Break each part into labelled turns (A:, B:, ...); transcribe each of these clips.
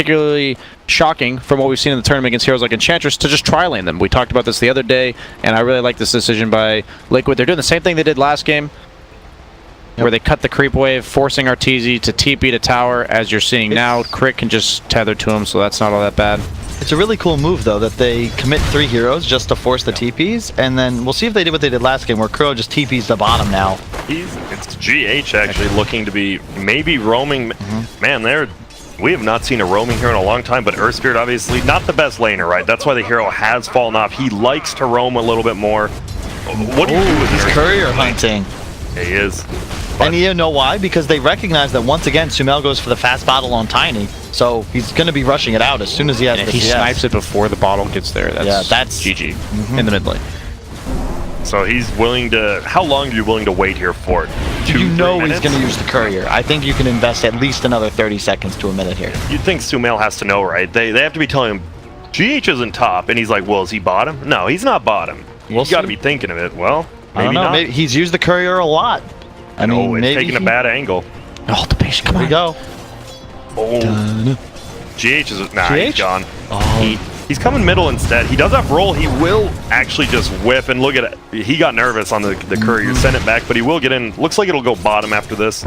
A: particularly shocking from what we've seen in the tournament against heroes like Enchantress to just tri-lane them. We talked about this the other day, and I really like this decision by Liquid. They're doing the same thing they did last game, where they cut the creep wave, forcing Arteezy to TP to tower, as you're seeing now. Crit can just tether to him, so that's not all that bad.
B: It's a really cool move, though, that they commit 3 heroes just to force the TPs, and then we'll see if they did what they did last game, where Crow just TPs the bottom now.
C: It's GH actually looking to be maybe roaming. Man, we have not seen a roaming hero in a long time, but Earth Spirit obviously not the best laner, right? That's why the hero has fallen off. He likes to roam a little bit more. What do you do with this?
B: He's courier hunting.
C: He is.
B: And you know why? Because they recognize that once again, Sumail goes for the fast battle on Tiny, so he's going to be rushing it out as soon as he has the
A: he
B: CS.
A: snipes it before the bottle gets there. That's GG in the mid lane.
C: So he's willing to... How long are you willing to wait here for?
B: You know he's going to use the courier. I think you can invest at least another 30 seconds to a minute here.
C: You'd think Sumail has to know, right? They have to be telling him, GH isn't top, and he's like, well, is he bottom? No, he's not bottom. You've got to be thinking of it. Well, maybe
B: I don't know.
C: not.
B: Maybe he's used the courier a lot. I mean,
C: it's
B: maybe
C: taking a bad angle.
A: Oh, the patient, come on.
B: Here we go.
C: Oh. GH is... Nah,
B: GH?
C: he's gone.
B: Oh.
C: He's coming middle instead. He does have roll. He will actually just whiff, and look at it. He got nervous on the courier. Send it back, but he will get in. Looks like it'll go bottom after this.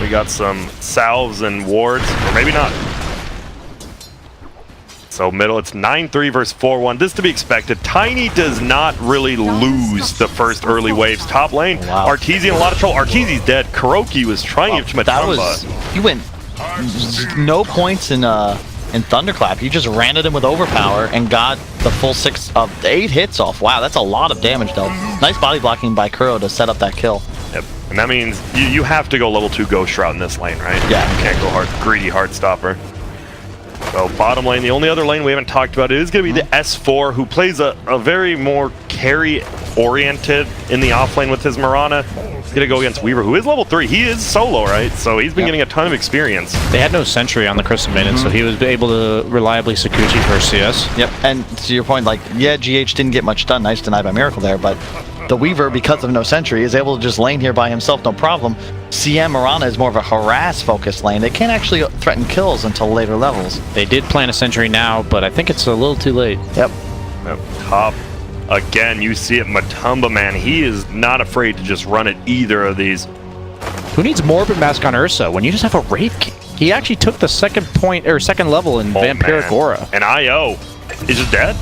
C: We got some salves and wards, or maybe not. So middle, it's 9-3 versus 4-1. This to be expected. Tiny does not really lose the first early waves. Top lane,
B: wow.
C: Arteezy in a lot of trouble. Arteezy's dead. Kuroki was trying to give him a Tumba.
B: He went no points in Thunderclap. He just ran at him with Overpower and got the full 8 hits off. Wow, that's a lot of damage though. Nice body blocking by Kuro to set up that kill.
C: Yep. And that means you have to go level 2 Ghost Shroud in this lane, right?
B: Yeah.
C: You can't go greedy Heartstopper. So bottom lane, the only other lane we haven't talked about is going to be the S4, who plays a very more carry-oriented in the off lane with his Mirana. He's going to go against Weaver, who is level 3. He is solo, right? So he's been getting a ton of experience.
A: They had no sentry on the Crystal Maiden, so he was able to reliably Sakuchi for CS.
B: Yep, and to your point, like, yeah, GH didn't get much done. Nice denied by Miracle there, but the Weaver, because of no sentry, is able to just lane here by himself, no problem. CM Mirana is more of a harass-focused lane. They can't actually threaten kills until later levels.
A: They did plan a sentry now, but I think it's a little too late.
B: Yep.
C: Top. Again, you see it, Matumba, man. He is not afraid to just run at either of these.
A: Who needs Morbid Mask on Ursa when you just have a Wraith King? He actually took the second level in Vampiric Aura.
C: And IO is just dead.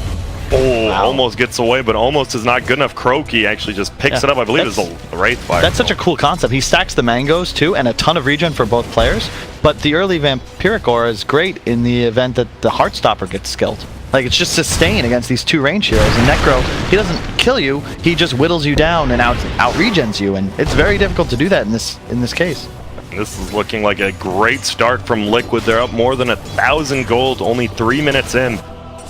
C: Oh, wow. Almost gets away, but almost is not good enough. Croaky actually just picks it up. I believe it's a Wraith Fire.
B: That's such a cool concept. He stacks the mangoes too, and a ton of regen for both players. But the early Vampiric Aura is great in the event that the Heartstopper gets skilled. Like, it's just sustain against these 2 range heroes. And Necro, he doesn't kill you, he just whittles you down and out regens you, and it's very difficult to do that in this case.
C: This is looking like a great start from Liquid. They're up more than 1,000 gold, only 3 minutes in.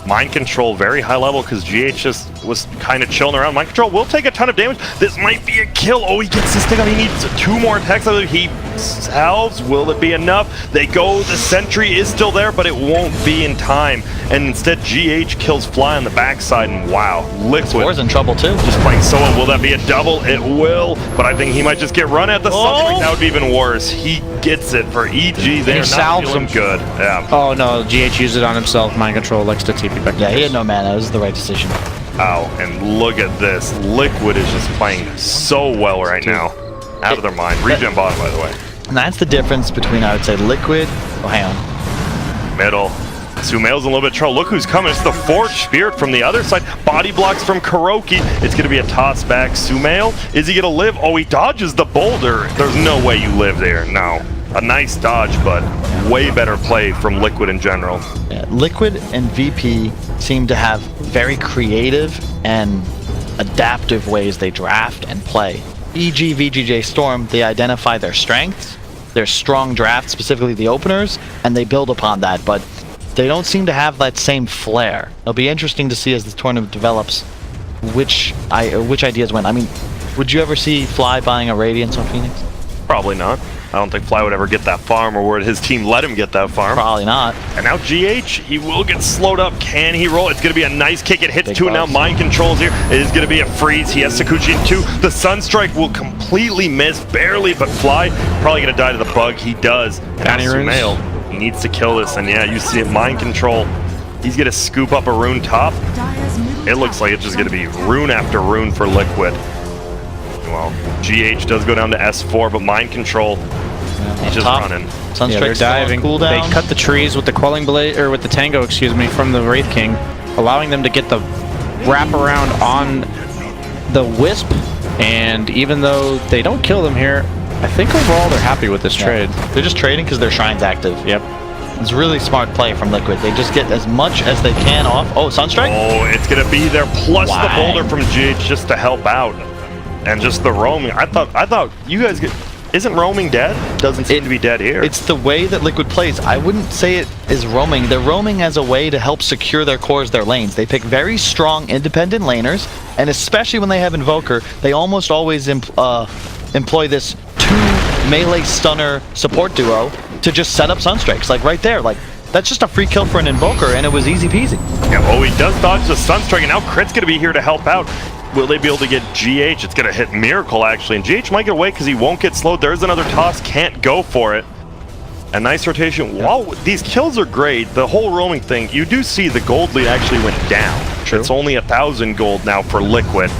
C: Mind Control, very high level, because GH just was kind of chilling around. Mind Control will take a ton of damage. This might be a kill. Oh, he gets this thing on. He needs 2 more attacks. He salves. Will it be enough? They go. The sentry is still there, but it won't be in time. And instead, GH kills Fly on the backside, and wow, Liquid
B: War's in trouble too.
C: Just playing so well. Will that be a double? It will, but I think he might just get run at the something. That would be even worse. He gets it for EG. They're not feeling good. Yeah.
A: Oh no, GH used it on himself. Mind Control likes to TP back.
B: Yeah, he had no mana. It was the right decision.
C: Ow, and look at this. Liquid is just playing so well right now. Out of their mind. Regen bottom, by the way.
B: And that's the difference between, I would say, Liquid. Oh, hang on.
C: Middle. Sumail's in a little bit of trouble. Look who's coming. It's the Forged Spirit from the other side. Body blocks from Kuroki. It's going to be a toss back. Sumail, is he going to live? Oh, he dodges the boulder. There's no way you live there. No. A nice dodge, but way better play from Liquid in general.
B: Yeah, Liquid and VP seem to have very creative and adaptive ways they draft and play. EG, VGJ, Storm, they identify their strengths, their strong draft, specifically the openers, and they build upon that, but they don't seem to have that same flair. It'll be interesting to see as the tournament develops which ideas win. I mean, would you ever see Fly buying a Radiance on Phoenix?
C: Probably not. I don't think Fly would ever get that farm, or would his team let him get that farm?
B: Probably not.
C: And now GH, he will get slowed up. Can he roll? It's going to be a nice kick. It hits
B: Big
C: 2, and now
B: buffs.
C: Mind Control's here. It is going to be a freeze. He has Sakuchi in 2. The Sunstrike will completely miss, barely, but Fly probably going to die to the bug. He does. And now
A: Bounty runes.
C: Sumail. He needs to kill this, and yeah, you see it, mind control. He's gonna scoop up a rune top. It looks like it's just gonna be rune after rune for Liquid. Well, GH does go down to S4, but mind control, he's just running.
A: Yeah, they're diving. They cut the trees with the quelling blade, or with the tango, excuse me, from the Wraith King, allowing them to get the wrap around on the Wisp. And even though they don't kill them here, I think overall they're happy with this trade.
B: They're just trading because their shrine's active.
A: Yep.
B: It's really smart play from Liquid. They just get as much as they can off. Oh, Sunstrike?
C: Oh, it's gonna be there, plus the boulder from GH just to help out. And just the roaming. I thought you guys get... Isn't roaming dead? Doesn't seem to be dead here.
B: It's the way that Liquid plays. I wouldn't say it is roaming. They're roaming as a way to help secure their cores, their lanes. They pick very strong, independent laners, and especially when they have Invoker, they almost always employ this two melee stunner support duo to just set up Sunstrikes. Like right there, like that's just a free kill for an Invoker, and it was easy peasy.
C: Yeah, well, he does dodge the Sunstrike, and now Crit's gonna be here to help out. Will they be able to get GH? It's going to hit Miracle, actually. And GH might get away because he won't get slowed. There's another toss. Can't go for it. A nice rotation. Yeah. While these kills are great, the whole roaming thing, you do see the gold lead actually went down.
B: True.
C: It's only 1,000 gold now for Liquid.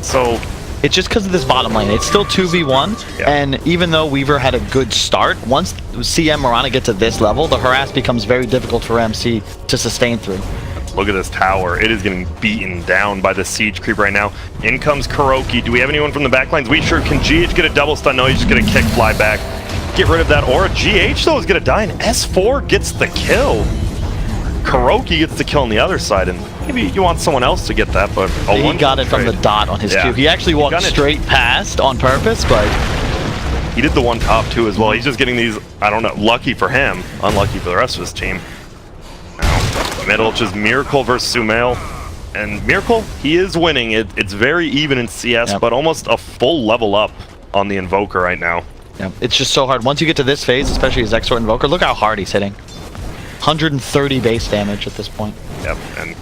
C: So
B: it's just because of this bottom lane. It's still 2v1. Yeah. And even though Weaver had a good start, once CM Morana get to this level, the harass becomes very difficult for MC to sustain through.
C: Look at this tower. It is getting beaten down by the siege creep right now. In comes Kuroki. Do we have anyone from the backlines? We sure can. GH get a double stun? No, he's just going to kick fly back. Get rid of that aura. GH, though, is going to die, and S4 gets the kill. Kuroki gets the kill on the other side, and maybe you want someone else to get that, but...
B: He got it from the dot on his Q. He actually walked straight past on purpose, but...
C: He did the one top, too, as well. He's just getting these, I don't know, lucky for him, unlucky for the rest of his team. Middle, just Miracle versus Sumail. And Miracle, he is winning. It's very even in CS, but almost a full level up on the Invoker right now.
B: Yeah, it's just so hard. Once you get to this phase, especially his Exort Invoker, look how hard he's hitting. 130 base damage at this point.
C: Yep, and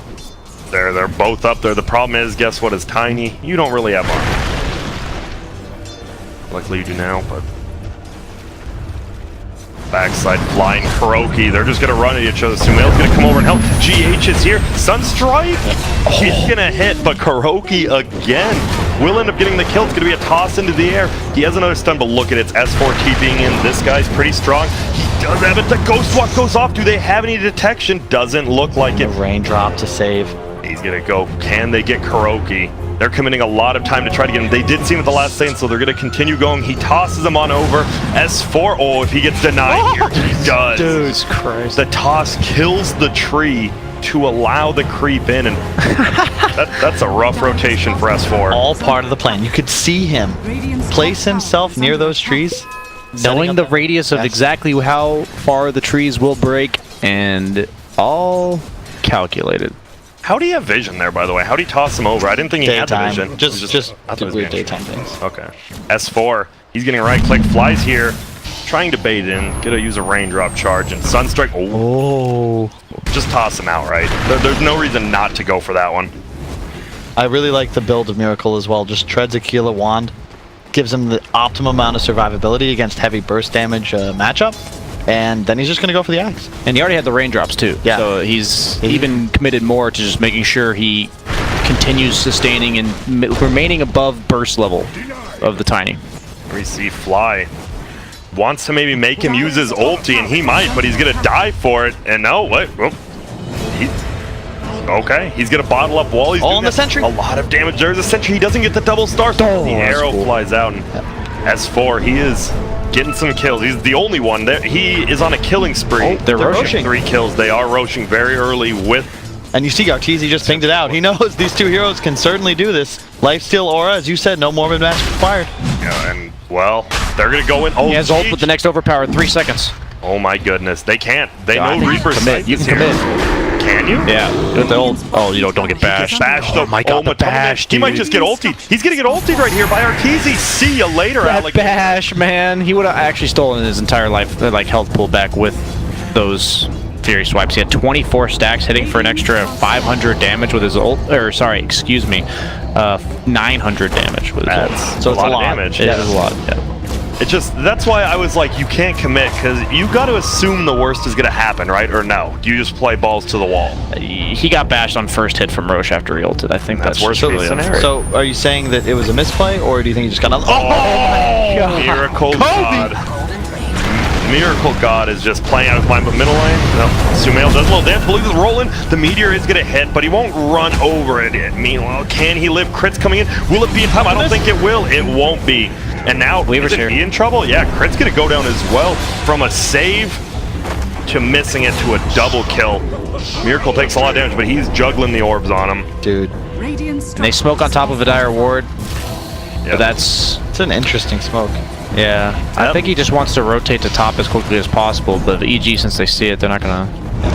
C: they're both up there. The problem is, guess what is tiny? You don't really have armor. Luckily you do now, but... Backside flying Kuroki. They're just going to run at each other. Sumail's going to come over and help. GH is here. Sunstrike! He's going to hit, but Kuroki again will end up getting the kill. It's going to be a toss into the air. He has another stun, but look at it. It's S4 being in. This guy's pretty strong. He does have it. The Ghost Walk goes off. Do they have any detection? Doesn't look like it.
B: Raindrop to save.
C: He's going to go. Can they get Kuroki? They're committing a lot of time to try to get him. They did see him at the last second, so they're going to continue going. He tosses him on over. S4, oh, if he gets denied here, he does.
A: Dude Christ.
C: The toss kills the tree to allow the creep in, and that's a rough rotation for S4.
B: All part of the plan. You could see him place himself near those trees.
A: Knowing the radius of exactly how far the trees will break, and all calculated.
C: How do you have vision there, by the way? How do you toss him over? I didn't think he had the vision.
B: Just weird daytime things.
C: Okay. S4, he's getting a right click, flies here, trying to bait in, gonna use a raindrop charge, and Sunstrike. Oh. Just toss him out, right? There's no reason not to go for that one.
B: I really like the build of Miracle as well. Just treads Aquila Wand, gives him the optimum amount of survivability against heavy burst damage matchup. And then he's just going to go for the axe.
A: And he already had the raindrops too. Yeah. So he's even committed more to just making sure he continues sustaining and remaining above burst level of the Tiny.
C: We see Fly. Wants to maybe make him use his ulti, and he might, but he's going to die for it. And no, wait. Okay, he's going to bottle up while he's doing
B: the sentry.
C: A lot of damage. There's a sentry. He doesn't get the double star. The arrow flies out. And S4, he is... getting some kills. He's the only one. He is on a killing spree.
B: They're roshing.
C: 3 kills. They are roshing very early with...
B: And you see Arteezy just pinged it out. He knows these two heroes can certainly do this. Lifesteal Aura, as you said, no Morbid Mask required.
C: Yeah, and, well, they're going to go in. Oh,
A: he has ult with the next overpower in 3 seconds.
C: Oh my goodness. They can't. They know Reaper's
A: commit. You can commit.
C: Can you?
A: Yeah. With the ult. Oh, you don't get bashed.
C: Oh my god, the bash, dude. He might just get ultied. He's going to get ultied right here by Arteezy. See you later,
A: Alex. Bash, man. He would have actually stolen his entire life, like, health pool back with those Fury swipes. He had 24 stacks hitting for an extra 500 damage with his ult. Or, sorry, excuse me. 900 damage with his ult.
C: So it's a lot of damage.
A: It is a lot, yeah.
C: It just, that's why I was like, you can't commit, because you got to assume the worst is going to happen, right? Or no? Do you just play balls to the wall?
A: He got bashed on first hit from Roche after he ulted. I think that's
C: worst
A: just
C: case
A: really
C: scenario.
B: So are you saying that it was a misplay, or do you think he just got on?
C: Oh, Miracle God. Miracle God is just playing out of mind, but middle lane, no. Sumail does a little dance, believe is rolling. The meteor is gonna hit, but he won't run over it. Meanwhile, can he live? Crit's coming in. Will it be in time? I don't think it will. It won't be. And now,
A: Weaver's
C: is
A: here.
C: he in trouble? Yeah, Crit's gonna go down as well. From a save to missing it to a double kill. Miracle takes a lot of damage, but he's juggling the orbs on him.
B: Dude,
A: And they smoke on top of a dire ward.
C: Yeah.
A: But that's...
B: it's an interesting smoke.
A: Yeah. I
C: Yep.
A: think he just wants to rotate to top as quickly as possible, but EG, since they see it, they're not gonna...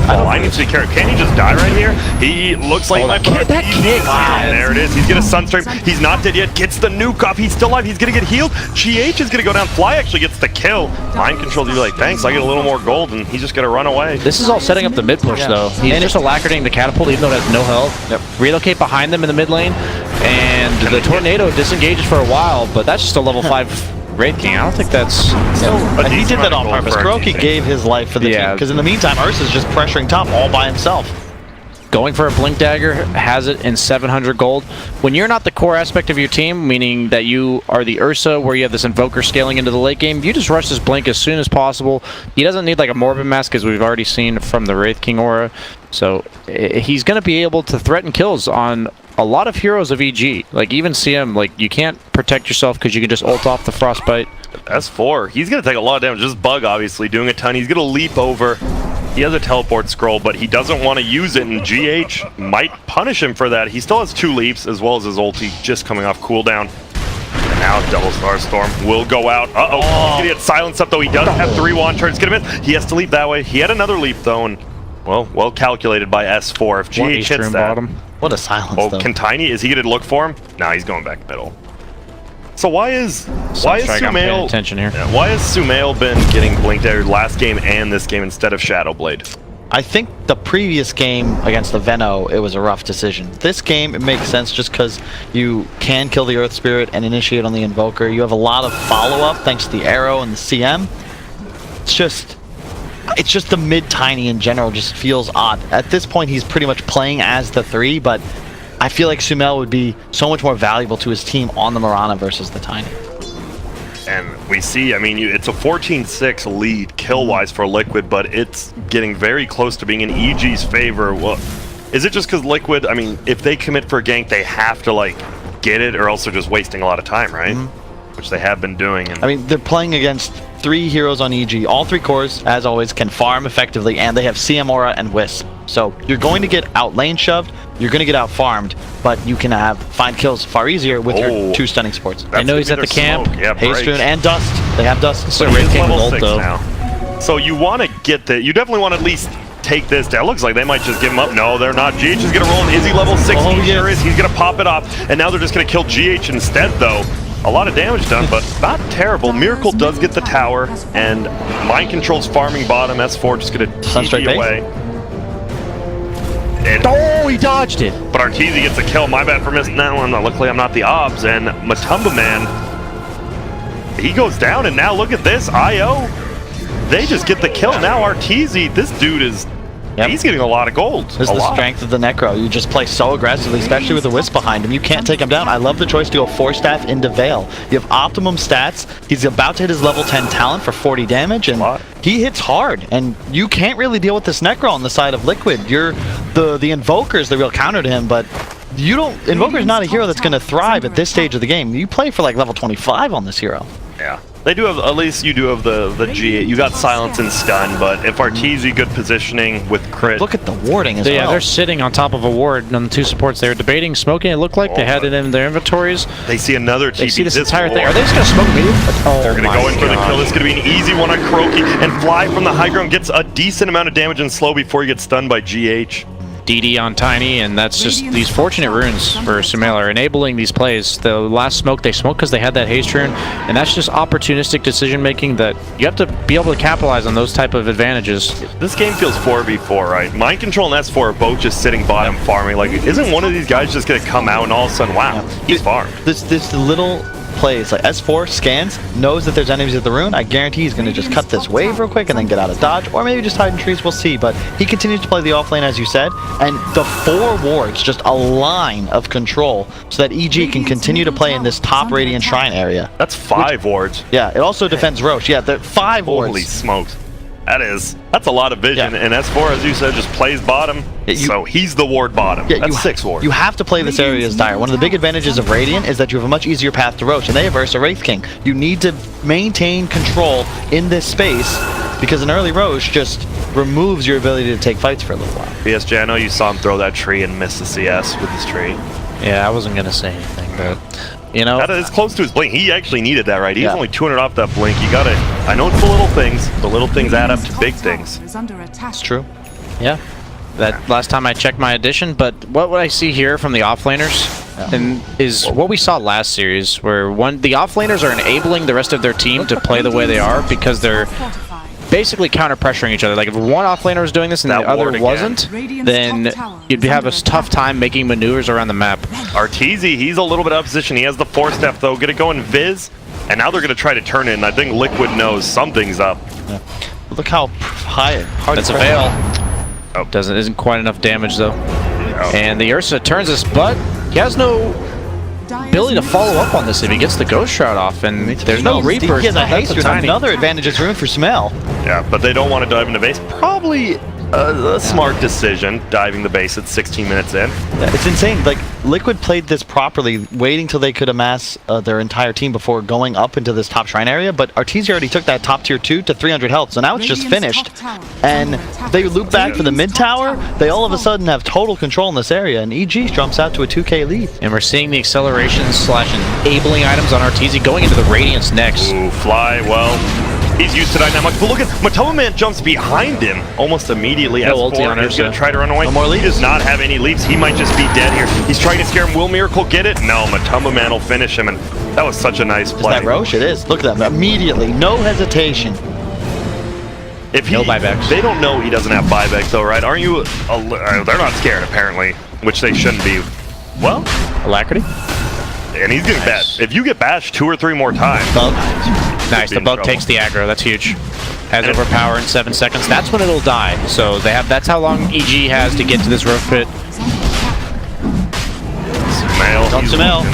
C: Oh, I need to be careful. Can he just die right here? He looks like my
A: that kick!
C: Wow, there it is. He's gonna sunstream. He's not dead yet. Gets the nuke off. He's still alive. He's gonna get healed. GH is gonna go down. Fly actually gets the kill. Mind control. You're like, thanks. I get a little more gold, and he's just gonna run away.
A: This is all setting up the mid push, though. He's just alacritating the catapult, even though it has no health.
B: Yep.
A: Relocate behind them in the mid lane, and the tornado disengages for a while, but that's just a level 5 Wraith King. I don't think that's...
B: He did that on purpose. Kuroki gave his life for the team, because in the meantime, Ursa's just pressuring top all by himself.
A: Going for a Blink Dagger, has it in 700 gold. When you're not the core aspect of your team, meaning that you are the Ursa, where you have this Invoker scaling into the late game, you just rush this Blink as soon as possible. He doesn't need like a Morbid Mask, as we've already seen from the Wraith King aura. So he's going to be able to threaten kills on a lot of heroes of EG. Like even CM, like you can't protect yourself because you can just ult off the Frostbite.
C: S4, he's gonna take a lot of damage. Just Bug obviously doing a ton. He's gonna leap over. He has a teleport scroll, but he doesn't want to use it, and GH might punish him for that. He still has 2 leaps, as well as his ulti just coming off cooldown. And now Double Star Storm will go out. Uh-oh, he's gonna get silenced up, though. He does have 3 wand turns. Gonna miss. He has to leap that way. He had another leap, though, and, well calculated by S4. If GH hits that...
A: Bottom.
B: What a silence,
C: Oh,
B: though.
C: can Tiny, is he gonna look for him? Nah, he's going back middle. So why is
A: Sumail attention here?
C: Yeah, why has Sumail been getting blinked out last game and this game instead of Shadowblade?
B: I think the previous game against the Veno, it was a rough decision. This game, it makes sense just because you can kill the Earth Spirit and initiate on the Invoker. You have a lot of follow-up thanks to the Arrow and the CM. It's just the mid-Tiny in general just feels odd. At this point, he's pretty much playing as the 3, but I feel like Sumail would be so much more valuable to his team on the Mirana versus the Tiny.
C: And we see, I mean, it's a 14-6 lead kill-wise for Liquid, but it's getting very close to being in EG's favor. Well, is it just because Liquid, I mean, if they commit for a gank, they have to, like, get it, or else they're just wasting a lot of time, right? Which they have been doing. And
B: I mean, they're playing against 3 heroes on EG. All 3 cores, as always, can farm effectively, and they have CM Aura and Wisp. So you're going to get out lane shoved, you're going to get out farmed, but you can find kills far easier with your 2 stunning supports.
A: I know he's at the camp.
C: Yeah,
B: Haste Rune and Dust. They have Dust.
C: So he's level 6 now. So you want to get the, you definitely want to at least take this down. It looks like they might just give him up. No, they're not. GH is going to roll in. Is he level 6? He sure is. He's going to pop it off. And now they're just going to kill GH instead, though. A lot of damage done, but not terrible. Miracle does get the tower, and Mind Control's farming bottom. S4 just going to TP away.
A: Oh, he dodged it.
C: But Arteezy gets a kill. My bad for missing that one. Luckily, I'm not the obs. And Matumba Man, he goes down, and now look at this. IO, they just get the kill. Now Arteezy, this dude is... He's getting a lot of gold.
B: This is the strength of the Necro. You just play so aggressively, especially with the Wisp behind him. You can't take him down. I love the choice to go 4-staff into Veil. You have optimum stats. He's about to hit his level 10 talent for 40 damage, and he hits hard. And you can't really deal with this Necro on the side of Liquid. You're the Invoker's the real counter to him, but you don't. Invoker's not a hero that's going to thrive at this stage of the game. You play for like level 25 on this hero.
C: Yeah. They do have, at least you do have the G. You got silence and stun, but if Arteezy good positioning with crit.
B: Look at the warding as well.
A: Yeah, they're sitting on top of a ward on the 2 supports. They were debating smoking. It looked like they had it in their inventories.
C: They see another TP.
A: They see this entire thing. Are they just going to smoke immediately?
C: They're going to go in for the kill. This is going to be an easy one on Kuroki, and Fly from the high ground gets a decent amount of damage and slow before he gets stunned by GH.
A: DD on Tiny, and that's just these fortunate runes for Sumail are enabling these plays. The last smoke they smoked because they had that haste rune, and that's just opportunistic decision making that you have to be able to capitalize on those type of advantages.
C: This game feels 4v4, right? Mind Control and S4 are both just sitting bottom farming. Like, isn't one of these guys just going to come out and all of a sudden, wow, he's farmed?
B: This little plays. Like S4 scans, knows that there's enemies at the rune. I guarantee he's going to just cut this wave real quick and then get out of dodge, or maybe just hide in trees. We'll see. But he continues to play the off lane, as you said, and the 4 wards, just a line of control, so that EG can continue to play in this top Radiant Shrine area.
C: That's 5 wards.
B: Yeah, it also defends Roche. Yeah, the 5 wards.
C: Holy smokes. That's a lot of vision, and S4, as you said, just plays bottom, so he's the ward bottom. Yeah, that's 6 wards.
B: You have to play this area as dire. One of the big advantages of Radiant is that you have a much easier path to Roche, and they have Ursa Wraith King. You need to maintain control in this space, because an early Roche just removes your ability to take fights for a little while.
C: BSJ, I know you saw him throw that tree and miss the CS with his tree.
A: Yeah, I wasn't going to say anything, but... You know,
C: that is close to his blink. He actually needed that, right? He's only 200 off that blink. You got it. I know it's the little things. The little things add up to big things.
B: It's true.
A: Yeah. That last time I checked my addition, but what I see here from the offlaners and is what we saw last series, where the offlaners are enabling the rest of their team to play the way they are because they're basically counter-pressuring each other. Like if one offlaner was doing this and the other wasn't, then you'd have a tough time making maneuvers around the map.
C: Arteezy, he's a little bit out of position. He has the 4-step though. Gonna go in Viz, and now they're gonna try to turn it. And I think Liquid knows something's up.
B: Yeah. Look how hard.
A: That's a fail. Oh, isn't quite enough damage though. And the Ursa turns this, but he has no ability to follow up on this if he gets the Ghost Shroud off, and there's no Reaper.
B: He has a haste. Another advantage is room for Smell.
C: Yeah, but they don't want to dive into base. Probably a smart decision, diving the base at 16 minutes in.
B: Yeah, it's insane. Like, Liquid played this properly, waiting till they could amass their entire team before going up into this top shrine area, but Arteezy already took that top tier 2 to 300 health, so now it's just finished. And they loop back for the mid tower, they all of a sudden have total control in this area, and EG jumps out to a 2k lead.
A: And we're seeing the acceleration / enabling items on Arteezy going into the Radiance next.
C: Ooh, fly, well, he's used to dynamics, but look at Matoma Man jumps behind him almost immediately.
A: No ulti on
C: He's going to try to run away. No more leaps. He does not have any leaps. He might just be dead here. He's trying to scare him. Will Miracle get it? No, Matoma Man will finish him, and that was such a nice play.
B: Is that Roche? It is. Look at that. Immediately. No hesitation.
C: If
A: no buybacks.
C: They don't know he doesn't have buybacks, though, right? Aren't you? They're not scared, apparently, which they shouldn't be. Well,
A: Alacrity.
C: And he's getting bashed. If you get bashed 2 or 3 more times.
A: Nice. The bug takes the aggro. That's huge. Has overpower in 7 seconds. That's when it'll die. So they have. That's how long EG has to get to this roof pit.
C: Sumail.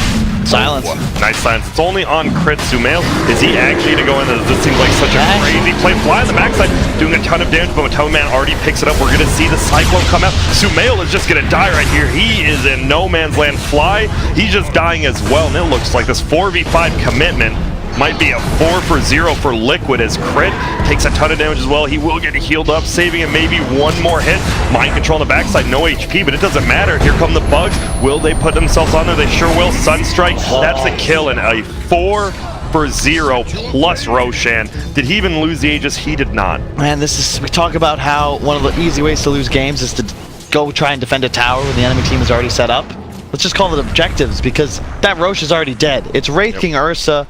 B: Silence.
C: Nice silence. It's only on crit. Sumail. Is he actually going to go in? This seems like such a crazy play. Fly on the backside, doing a ton of damage, but Matoma Man already picks it up. We're going to see the Cyclone come out. Sumail is just going to die right here. He is in no man's land. Fly, he's just dying as well, and it looks like this 4v5 commitment might be a 4 for 0 for Liquid as Crit takes a ton of damage as well. He will get healed up, saving him maybe one more hit. Mind control on the backside, no HP, but it doesn't matter. Here come the bugs. Will they put themselves on there? They sure will. Sunstrike, that's a kill, and a 4 for 0 plus Roshan. Did he even lose the Aegis? He did not.
B: Man, we talk about how one of the easy ways to lose games is to go try and defend a tower when the enemy team is already set up. Let's just call it objectives, because that Roche is already dead. It's Wraith King Ursa.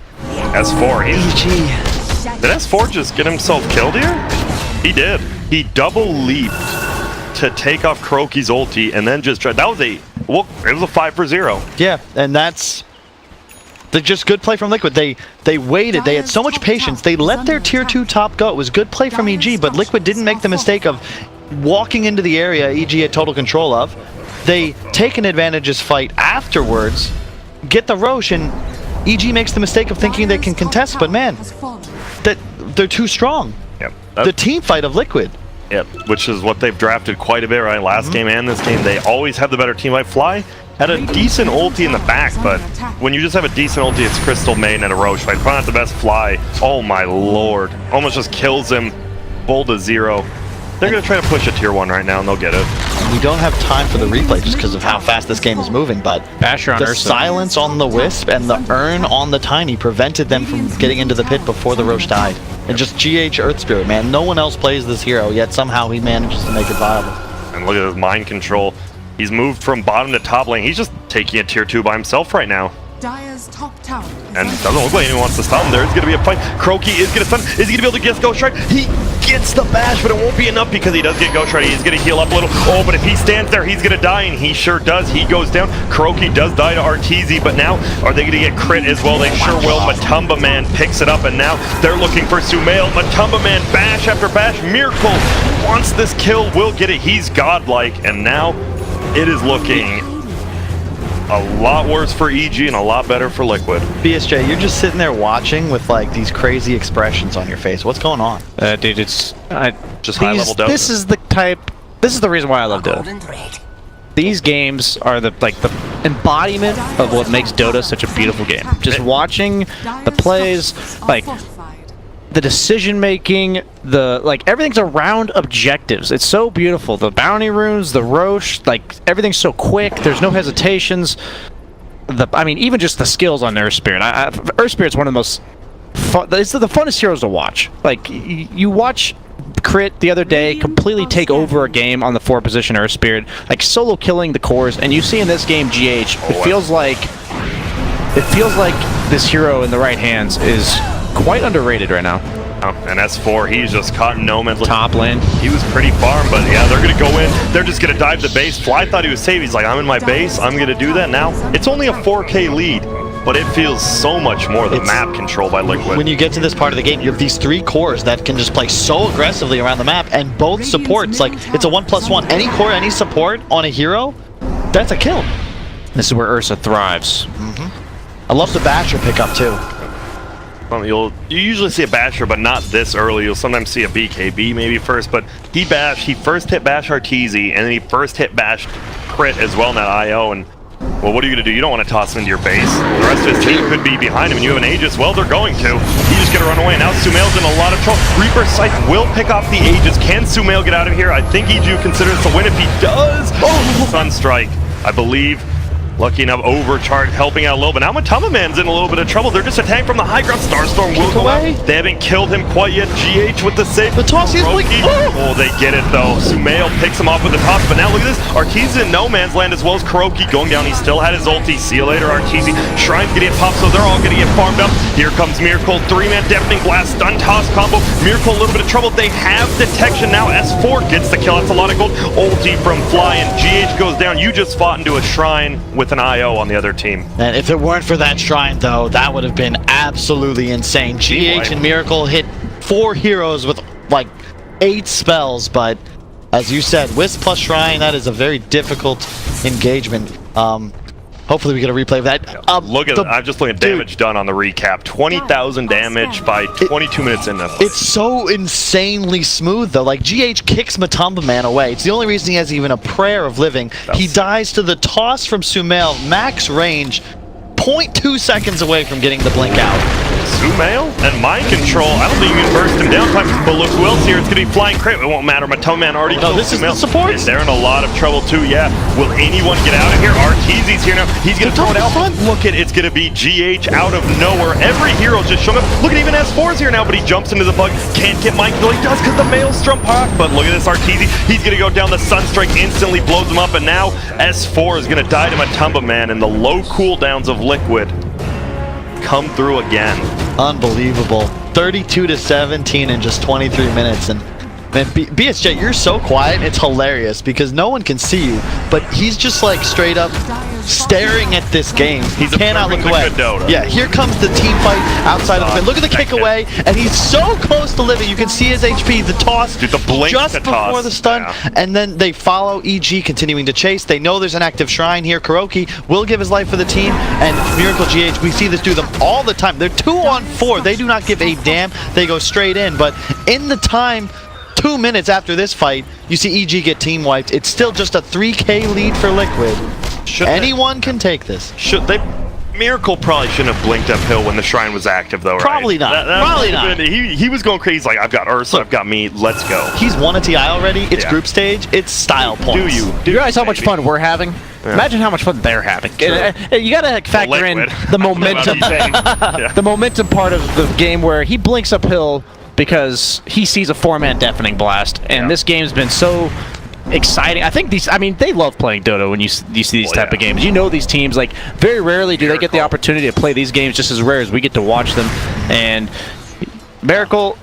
C: S4, did S4 just get himself killed here? He did. He double leaped to take off Kuroki's ulti and then just tried. That was it was a 5 for 0.
B: Yeah, and that's just good play from Liquid. They waited. They had so much patience. They let their tier 2 top go. It was good play from EG, but Liquid didn't make the mistake of walking into the area EG had total control of. They take an advantageous fight afterwards, get the Roche, and EG makes the mistake of thinking they can contest, but man, they're too strong.
C: Yep.
B: The team fight of Liquid.
C: Yep, which is what they've drafted quite a bit, right? Last game and this game, they always have the better team fight. Fly had a decent ulti in the back, but when you just have a decent ulti, it's Crystal Maiden and a Roche fight. Probably not the best Fly. Oh my lord. Almost just kills him. Bull to 0. They're going to try to push a tier 1 right now, and they'll get it.
B: We don't have time for the replay just because of how fast this game is moving, but
A: Basher on
B: the
A: Ursa.
B: Silence on the Wisp and the Urn on the Tiny prevented them from getting into the pit before the Roche died. And just GH Earth Spirit, man. No one else plays this hero, yet somehow he manages to make it viable.
C: And look at his mind control. He's moved from bottom to top lane. He's just taking a tier 2 by himself right now.
D: Dire's top tower.
C: And doesn't look like anyone wants to stop him. There's going to be a fight. Croaky is going to stun. Is he going to be able to get Ghost Strike? He gets the bash, but it won't be enough because he does get Ghost Strike. He's going to heal up a little. Oh, but if he stands there, he's going to die, and he sure does. He goes down. Croaky does die to Arteezy, but now are they going to get crit as well? They sure will. Matumba Man picks it up, and now they're looking for Sumail. Matumba Man bash after bash. Miracle wants this kill, will get it. He's godlike, and now it is looking a lot worse for EG and a lot better for Liquid.
B: BSJ, you're just sitting there watching with like these crazy expressions on your face. What's going on?
A: Dude, it's
C: Just high-level Dota.
A: This is the reason why I love Dota. These games are the embodiment of what makes Dota such a beautiful game. Just watching the plays, like the decision making, everything's around objectives. It's so beautiful. The bounty runes, the Roche, like everything's so quick. There's no hesitations. I mean, even just the skills on Earth Spirit. Earth Spirit's one of the most fun. It's the funnest heroes to watch. Like you watch Crit the other day completely take over a game on the 4 position Earth Spirit, like solo killing the cores, and you see in this game GH. It feels like this hero in the right hands is quite underrated right now.
C: And S4, he's just caught in no man's land.
A: Top lane.
C: He was pretty farm, but yeah, they're going to go in. They're just going to dive the base. Fly thought he was safe. He's like, I'm in my base. I'm going to do that now. It's only a 4K lead, but it feels so much more the map control by Liquid.
B: When you get to this part of the game, you have these 3 cores that can just play so aggressively around the map, and both supports, like, it's a 1+1. Any core, any support on a hero, that's a kill.
A: This is where Ursa thrives.
B: I love the Basher pickup too.
C: You usually see a basher, but not this early. You'll sometimes see a BKB maybe first, but he first hit bash Arteezy, and then he first hit bash crit as well in that IO, and well, what are you going to do? You don't want to toss him into your base. The rest of his team could be behind him, and you have an Aegis. Well, they're going to. He's just going to run away. Now Sumail's in a lot of trouble. Reaper Scythe will pick off the Aegis. Can Sumail get out of here? I think EG considers the win. If he does, Sunstrike, I believe. Lucky enough, overcharge, helping out a little bit. Now Matumba Man's in a little bit of trouble. They're just attacking from the high ground. Starstorm will go away. They haven't killed him quite yet. GH with the save.
B: The toss is blinking.
C: Oh, they get it though. Sumail picks him off with the toss, but now look at this. Arteezy in no man's land as well as Kuroki going down. He still had his ulti. See you later, Arteezy. Shrine's gonna get popped, so they're all gonna get farmed up. Here comes Miracle. 3-man deafening blast, stun toss combo. Miracle a little bit of trouble. They have detection now. S4 gets the kill. That's a lot of gold. Ulti from Fly, and GH goes down. You just fought into a Shrine with an IO on the other team.
B: And if it weren't for that Shrine, though, that would have been absolutely insane. GH and Miracle hit 4 heroes with like 8 spells, but as you said, Wisp plus Shrine, that is a very difficult engagement. Hopefully we get a replay of that.
C: Look at that. I'm just looking at damage done on the recap. 20,000 damage by 22 minutes in the fight.
B: It's so insanely smooth, though. Like, GH kicks Matumba Man away. It's the only reason he has even a prayer of living. He dies to the toss from Sumail, max range, 0.2 seconds away from getting the blink out.
C: Sumail and mind control. I don't think you can burst him down time, but look who else here. It's going to be Flying Crit. It won't matter. Matumba Man already killed
B: this
C: Sumail.
B: is the support.
C: And they're in a lot of trouble too, yeah. Will anyone get out of here? Arteezy's here now. He's going to throw it out. Look at it's going to be GH out of nowhere. Every hero's just showing up. Look at even S4's here now, but he jumps into the bug. Can't get mind control. He does because the Maelstrom proc. But look at this Arteezy. He's going to go down. The Sunstrike instantly blows him up, and now S4 is going to die to Matumba Man, and the low cooldowns of Liquid come through again.
B: Unbelievable. 32-17 in just 23 minutes. And man, BSJ, you're so quiet, it's hilarious because no one can see you, but he's just like straight up staring at this game. He cannot look away. Yeah, here comes the team fight outside of the pit. Look at the kick away, and he's so close to living. You can see his HP, the toss,
C: dude, the blink
B: just before the stun, and then they follow EG continuing to chase. They know there's an active Shrine here. Kuroki will give his life for the team, and Miracle GH, we see this do them all the time. They're 2-on-4. They do not give a damn. They go straight in, but in the time 2 minutes after this fight, you see EG get team wiped. It's still just a 3K lead for Liquid. Anyone can take this.
C: Should they? Miracle probably shouldn't have blinked uphill when the Shrine was active, though, right?
B: Probably not. Probably not.
C: He was going crazy. He's like, I've got Ursa, I've got me, let's go.
B: He's won a TI already. It's group stage. It's style points.
A: Do you realize how much fun we're having? Yeah. Imagine how much fun they're having. You got to factor in the momentum. The momentum part of the game where he blinks uphill because he sees a 4-man deafening blast, and this game's been so exciting. I think these, I mean, they love playing Dota when you see these type of games. You know these teams, like, very rarely do they get the opportunity to play these games, just as rare as we get to watch them. And Miracle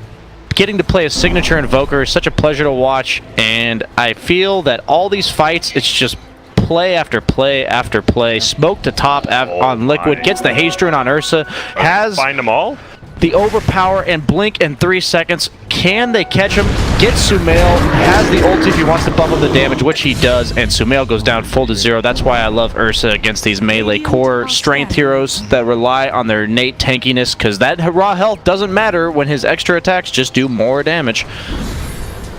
A: getting to play a signature Invoker is such a pleasure to watch, and I feel that all these fights, it's just play after play after play. Smoke to top on Liquid, gets the haste rune on Ursa, has
C: find them all.
A: The overpower and blink in 3 seconds. Can they catch him? Get Sumail, has the ulti if he wants to bubble the damage, which he does, and Sumail goes down full to 0. That's why I love Ursa against these melee core strength heroes that rely on their innate tankiness, because that raw health doesn't matter when his extra attacks just do more damage.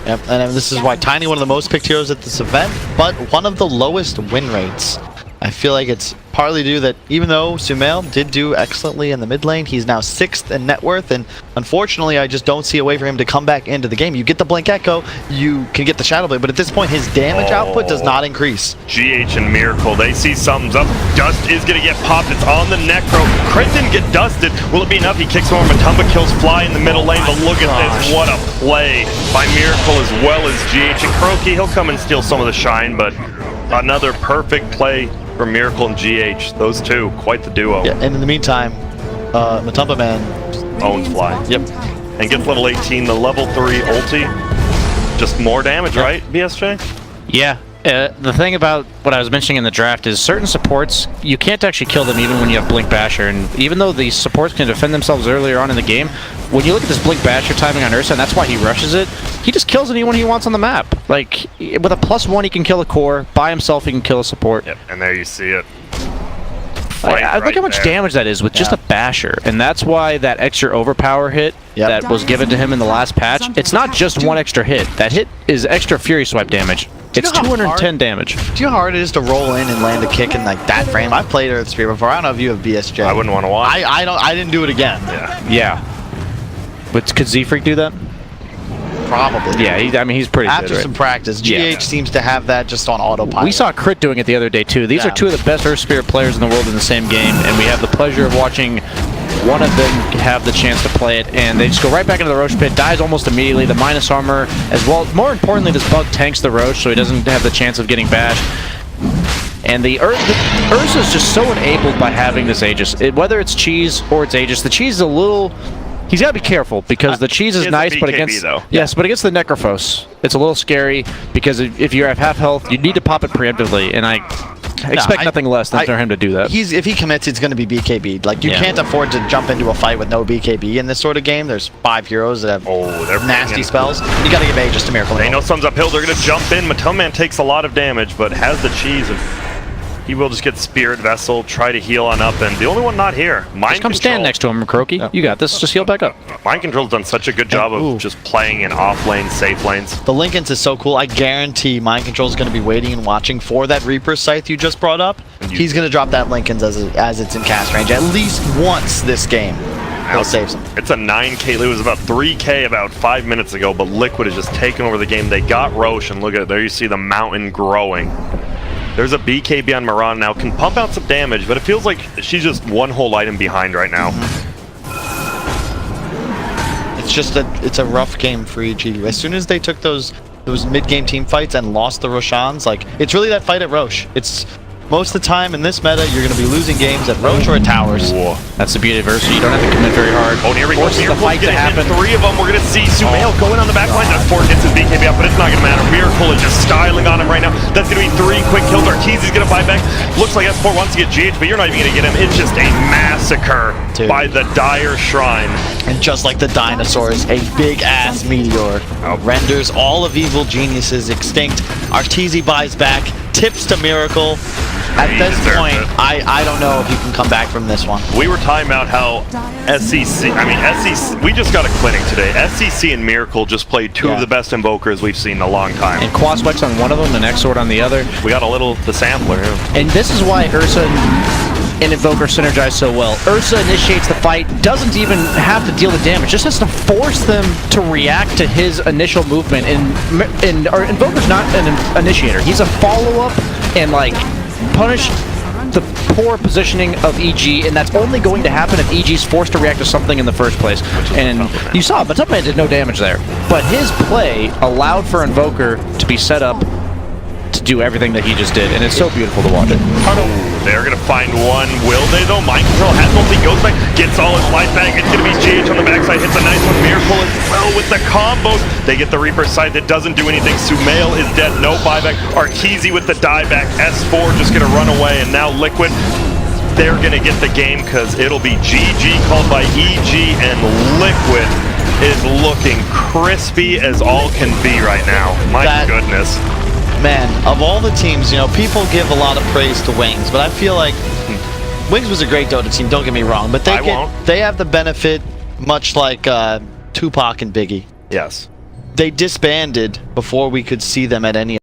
B: Yep, and this is why Tiny, one of the most picked heroes at this event, but one of the lowest win rates. I feel like it's partly due that even though Sumail did do excellently in the mid lane, he's now 6th in net worth, and unfortunately I just don't see a way for him to come back into the game. You get the Blink Echo, you can get the Shadow Blade, but at this point his damage output does not increase.
C: GH and Miracle, they see something's up. Dust is going to get popped. It's on the Necro. Crit didn't get dusted. Will it be enough? He kicks over. Matumba kills Fly in the middle lane, but look at this. What a play by Miracle as well as GH. And Kroki, he'll come and steal some of the shine, but another perfect play for Miracle and GH. Those two, quite the duo.
B: Yeah, and in the meantime, Matumba Man
C: owns Fly.
B: Yep.
C: And gets level 18, the level 3 ulti. Just more damage, right, BSJ?
A: Yeah. The thing about what I was mentioning in the draft is certain supports, you can't actually kill them even when you have Blink Basher, and even though these supports can defend themselves earlier on in the game, when you look at this Blink Basher timing on Ursa, and that's why he rushes it, he just kills anyone he wants on the map. Like, with a +1 he can kill a core, by himself he can kill a support.
C: Yep, and there you see it.
A: I look how much damage that is with just a Basher, and that's why that extra overpower hit that was given to him in the last patch, it's not just one extra hit. That hit is extra Fury Swipe damage. It's 210 damage.
B: Do you know how hard it is to roll in and land a kick in like that frame? I've played Earth Spear before. I don't know if you have BSJ.
C: I wouldn't want to watch.
B: I didn't do it again.
A: Yeah. But could Z-Freak do that?
B: Probably.
A: Yeah, I mean, he's pretty good.
B: After some practice, GH seems to have that just on autopilot.
A: We saw Crit doing it the other day, too. These are two of the best Earth Spirit players in the world in the same game, and we have the pleasure of watching one of them have the chance to play it, and they just go right back into the Roche pit, dies almost immediately. The minus armor, as well. More importantly, this bug tanks the Roche, so he doesn't have the chance of getting bashed. And the Ursa is just so enabled by having this Aegis. Whether it's Cheese or it's Aegis, the Cheese is a little... He's got to be careful because the Cheese is nice, but against but against the Necrophos, it's a little scary because if you have half health, you need to pop it preemptively, and I expect nothing less than for him to do that.
B: If he commits, it's going to be BKB. Like you can't afford to jump into a fight with no BKB in this sort of game. There's 5 heroes that have nasty spells. You got to give Aegis to Miracle.
C: They know something's uphill. They're going to jump in. Matumba takes a lot of damage, but has the Cheese. He will just get Spirit Vessel, try to heal on up, and the only one not here.
A: Just come stand next to him, Kroki. You got this. Just heal back up.
C: Mind Control's done such a good job of just playing in off lanes, safe lanes.
B: The Linken's is so cool. I guarantee Mind Control's going to be waiting and watching for that Reaper Scythe you just brought up. He's going to drop that Linken's as it's in cast range at least once this game. He'll save some.
C: It's a 9K. It was about 3K about 5 minutes ago, but Liquid has just taken over the game. They got Roche, and look at it. There you see the mountain growing. There's a BKB on Miran now, can pump out some damage, but it feels like she's just one whole item behind right now.
B: It's just it's a rough game for EG. As soon as they took those mid-game team fights and lost the Roshans, like, it's really that fight at Roche. It's most of the time in this meta, you're going to be losing games at Roche or at Towers.
A: Whoa. That's the beauty of Ursa. You don't have to commit very hard.
C: Oh, here we go.
A: The fight to happen.
C: 3 of them. We're going to see Sumail going on the back line. That Sport gets his BKB up, but it's not going to matter. Miracle is just styling on him right now. That's going to be 3 quick kills. Arteezy's going to buy back. Looks like Sport wants to get GH, but you're not even going to get him. It's just a massacre by the Dire Shrine.
B: And just like the dinosaurs, a big-ass meteor renders all of Evil Geniuses extinct. Arteezy buys back, tips to Miracle. At this point, I don't know if you can come back from this one.
C: We were talking about how SEC, we just got a clinic today. SEC and Miracle just played 2 of the best Invokers we've seen in a long time.
A: And Quaswex on one of them and Exort on the other.
C: We got the sampler here.
A: And this is why Ursa and Invoker synergize so well. Ursa initiates the fight, doesn't even have to deal the damage, just has to force them to react to his initial movement. And our Invoker's not an initiator. He's a follow-up and, like, punish the poor positioning of EG, and that's only going to happen if EG's forced to react to something in the first place. And you saw, Matumba did no damage there. But his play allowed for Invoker to be set up do everything that he just did, and it's so beautiful to watch it.
C: They're going to find one. Will they, though? Mind control has multi, goes back, gets all his life back. It's going to be GH on the backside, hits a nice one. Miracle as well with the combos. They get the Reaper side that doesn't do anything. Sumail is dead, no buyback. Arteezy with the dieback. S4 just going to run away, and now Liquid, they're going to get the game because it'll be GG called by EG, and Liquid is looking crispy as all can be right now. My goodness.
B: Man, of all the teams, you know, people give a lot of praise to Wings, but I feel like Wings was a great Dota team, don't get me wrong, but they have the benefit, much like Tupac and Biggie.
C: Yes.
B: They disbanded before we could see them at any